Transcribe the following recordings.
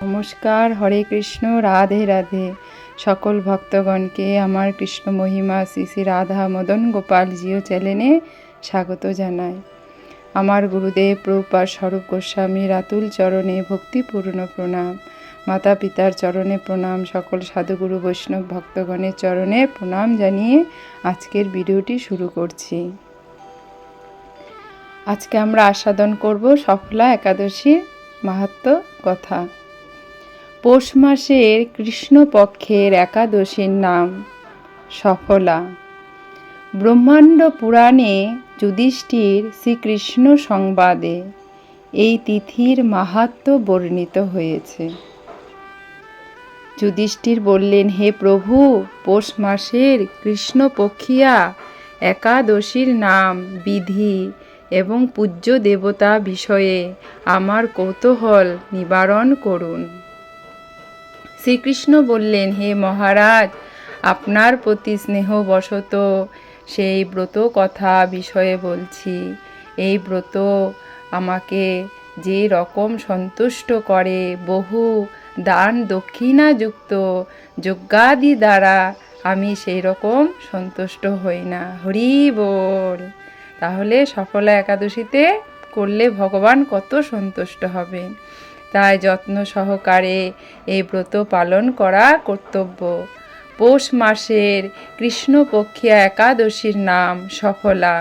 নমস্কার, হরে কৃষ্ণ, রাধে রাধে। সকল ভক্তগণকে আমার কৃষ্ণ মহিমা শ্রী শ্রী রাধা মদন গোপাল জিও চ্যানেলে স্বাগত জানাই। আমার গুরুদেব প্রভুপাদ স্বরূপ গোস্বামীর আতুল চরণে ভক্তিপূর্ণ প্রণাম, মাতা পিতার চরণে প্রণাম, সকল সাধুগুরু বৈষ্ণব ভক্তগণের চরণে প্রণাম জানিয়ে আজকের ভিডিওটি শুরু করছি। আজকে আমরা আস্বাদন করব সফলা একাদশীর মাহাত্ম্য কথা। পৌষ মাসের কৃষ্ণপক্ষের একাদশীর নাম সফলা। ব্রহ্মাণ্ড পুরাণে যুধিষ্ঠির শ্রীকৃষ্ণ সংবাদে এই তিথির মাহাত্ম্য বর্ণিত হয়েছে। যুধিষ্ঠির বললেন, হে প্রভু, পৌষ মাসের কৃষ্ণপক্ষিয়া একাদশীর নাম, বিধি এবং পূজ্য দেবতা বিষয়ে আমার কৌতূহল নিবারণ করুন। শ্রীকৃষ্ণ বললেন, হে মহারাজ, আপনার প্রতি স্নেহবশত সেই ব্রত কথা বিষয়ে বলছি। এই ব্রত আমাকে যে রকম সন্তুষ্ট করে, বহু দান দক্ষিণাযুক্ত যজ্ঞাদি দ্বারা আমি সেই রকম সন্তুষ্ট হই না। হরি বল। তাহলে সফলা একাদশীতে করলে ভগবান কত সন্তুষ্ট হবে। তাই যত্ন সহকারে এই ব্রত পালন করা কর্তব্য। পৌষ মাসের কৃষ্ণপক্ষিয়া একাদশীর নাম সফলা।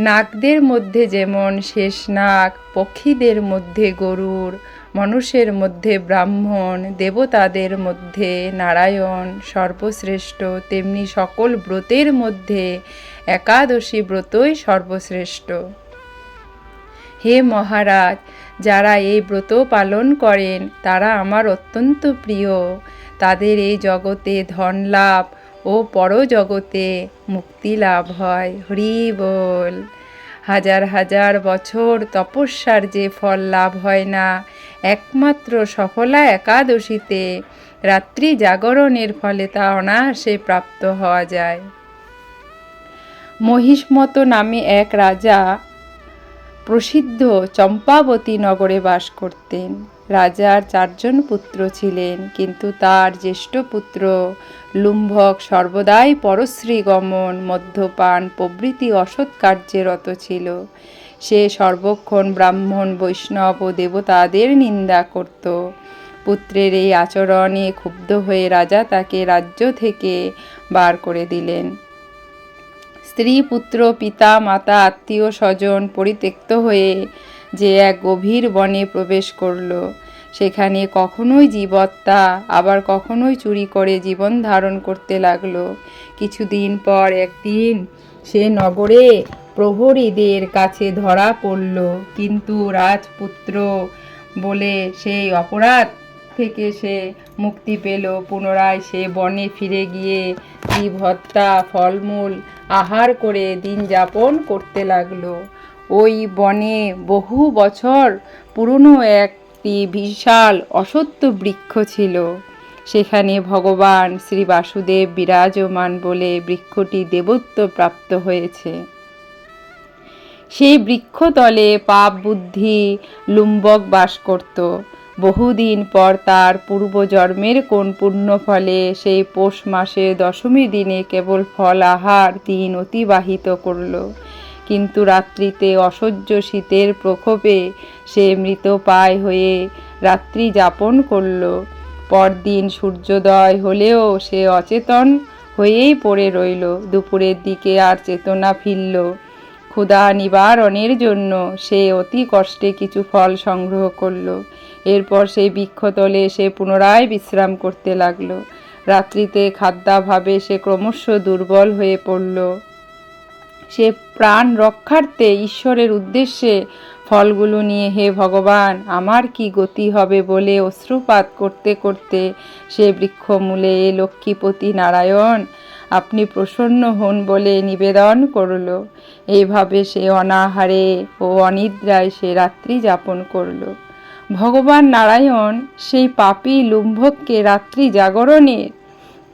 নাগদের মধ্যে যেমন শেষ নাগ, পক্ষীদের মধ্যে গরুড়, মানুষের মধ্যে ব্রাহ্মণ, দেবতাদের মধ্যে নারায়ণ সর্বশ্রেষ্ঠ, তেমনি সকল ব্রতের মধ্যে একাদশী ব্রতই সর্বশ্রেষ্ঠ। হে মহারাজ, যারা এই ব্রত পালন করেন তারা আমার অত্যন্ত প্রিয়। তাদের এই জগতে ধন লাভ ও পরজগতে মুক্তি লাভ হয়। হরি বল। হাজার হাজার বছর তপস্যার যে ফল লাভ হয় না, একমাত্র সফলা একাদশীতে রাত্রি জাগরণের ফলে তা অনায়াসে প্রাপ্ত হওয়া যায়। মহিষ্মত নামে এক রাজা প্রসিদ্ধ চম্পাবতী নগরে বাস করতেন। রাজার 4 জন পুত্র ছিলেন, কিন্তু তার জ্যেষ্ঠ পুত্র লুম্ভক সর্বদাই পরশ্রী গমন, মদ্যপান প্রভৃতি অসৎ কার্যে রত ছিল। সে সর্বক্ষণ ব্রাহ্মণ, বৈষ্ণব ও দেবতাদের নিন্দা করত। পুত্রের এই আচরণে ক্ষুব্ধ হয়ে রাজা তাকে রাজ্য থেকে বার করে দিলেন। স্ত্রী, পুত্র, পিতা, মাতা, আত্মীয় স্বজন পরিত্যক্ত হয়ে যে এক গভীর বনে প্রবেশ করল। সেখানে কখনোই জীবত্যা, আবার কখনোই চুরি করে জীবন ধারণ করতে লাগলো। কিছুদিন পর একদিন সে নগরে প্রহরীদের কাছে ধরা পড়ল, কিন্তু রাজপুত্র বলে সেই অপরাধ থেকে সে মুক্তি পেল। পুনরায় সে বনে ফিরে গিয়ে জীবহত্যা, ফলমূল আহার করে দিন যাপন করতে লাগলো। ওই বনে বহু বছর পুরনো একটি বিশাল অশ্বত্থ বৃক্ষ ছিল। সেখানে ভগবান শ্রী বাসুদেব বিরাজমান বলে বৃক্ষটি দেবত্ব প্রাপ্ত হয়েছে। সেই বৃক্ষতলে পাপ বুদ্ধি লুম্বক বাস করত। বহুদিন পর তার পূর্বজন্মের কোন পুণ্য ফলে সেই পৌষ মাসের দশমী দিনে কেবল ফল আহার দিন অতিবাহিত করল। কিন্তু রাত্রিতে অসহ্য শীতের প্রকোপে সে মৃতপ্রায় হয়ে রাত্রি যাপন করল। পরদিন সূর্যোদয় হলেও সে অচেতন হয়েই পড়ে রইল। দুপুরের দিকে আর চেতনা ফিরল। ক্ষুধা নিবারণের জন্য সে অতি কষ্টে কিছু ফল সংগ্রহ করল। এরপর সেই বৃক্ষতলে এসে পুনরায় বিশ্রাম করতে লাগলো। রাত্রিতে খাদ্যাভাবে সে ক্রমশ দুর্বল হয়ে পড়ল। সে প্রাণ রক্ষার্থে ঈশ্বরের উদ্দেশ্যে ফলগুলো নিয়ে, হে ভগবান, আমার কি গতি হবে বলে অশ্রুপাত করতে করতে সে বৃক্ষমূলে লক্ষ্মীপতি নারায়ণ, আপনি প্রসন্ন হন বলে নিবেদন করল। এইভাবে সে অনাহারে ও অনিদ্রায় সে রাত্রি যাপন করল। ভগবান নারায়ণ সেই পাপী লুম্ভককে রাত্রি জাগরণের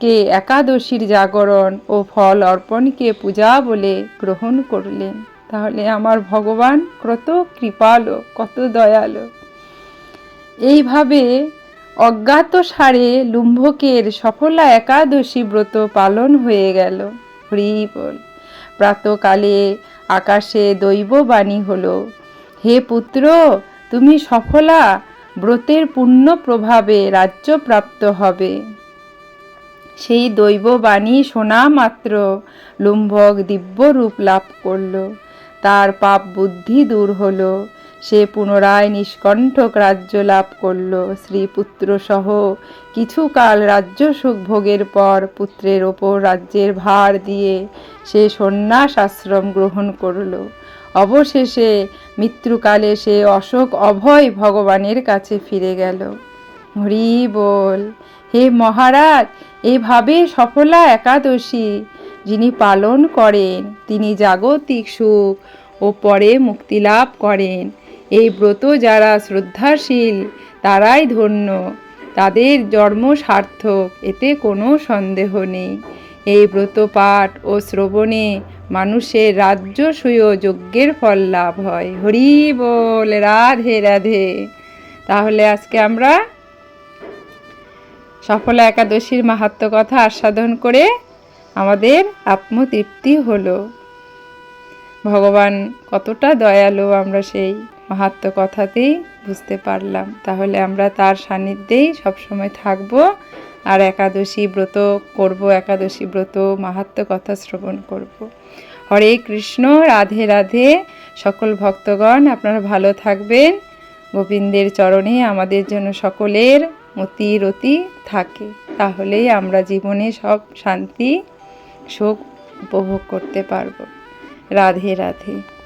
কে একাদশীর জাগরণ ও ফল অর্পণকে পূজা বলে গ্রহণ করলেন। তাহলে আমার ভগবান কত কৃপালু, কত দয়ালু। এইভাবে অজ্ঞাতসারে লুম্ভকের সফলা একাদশী ব্রত পালন হয়ে গেল। হরি বল। প্রাতকালে আকাশে দৈববাণী হলো, হে পুত্র, তুমি সফলা ব্রতের পুণ্য প্রভাবে রাজ্য প্রাপ্ত হবে। সেই দৈববাণী শোনা মাত্র লুম্ভক দিব্য রূপ লাভ করল। তার পাপ বুদ্ধি দূর হলো। সে পুনরায় নিষ্কণ্ঠক রাজ্য লাভ করল। শ্রীপুত্র সহ কিছুকাল রাজ্য সুখ ভোগের পর পুত্রের ওপর রাজ্যের ভার দিয়ে সে সন্ন্যাস আশ্রম গ্রহণ করল। অবশেষে মৃত্যুকালে সে অশোক অভয় ভগবানের কাছে ফিরে গেল। হরি বল। হে মহারাজ, এভাবে সফলা একাদশী যিনি পালন করেন তিনি জাগতিক সুখ ও পরে মুক্তি লাভ করেন। এই ব্রত যারা শ্রদ্ধাশীল তারাই ধন্য, তাদের জন্ম সার্থক, এতে কোনো সন্দেহ নেই। এই ব্রত পাঠ ও শ্রবণে মানুষের রাজসূয় যজ্ঞের ফল লাভ হয়। হরি বল। রাধে রাধে। তাহলে আজকে আমরা সফলা একাদশীর মাহাত্ম্য কথা আস্বাদন করে আমাদের আত্মতৃপ্তি হলো। ভগবান কতটা দয়ালু আমরা সেই মাহাত্ম্য কথাতেই বুঝতে পারলাম। তাহলে আমরা তার সান্নিধ্যেই সবসময় থাকব আর একাদশী ব্রত করব, একাদশী ব্রত মাহাত্ম্য কথা শ্রবণ করব। হরে কৃষ্ণ। রাধে রাধে। সকল ভক্তগণ আপনারা ভালো থাকবেন। গোবিন্দের চরণে আমাদের জন্য সকলের মতি রতি থাকে, তাহলেই আমরা জীবনে সব শান্তি সুখ উপভোগ করতে পারব। রাধে রাধে।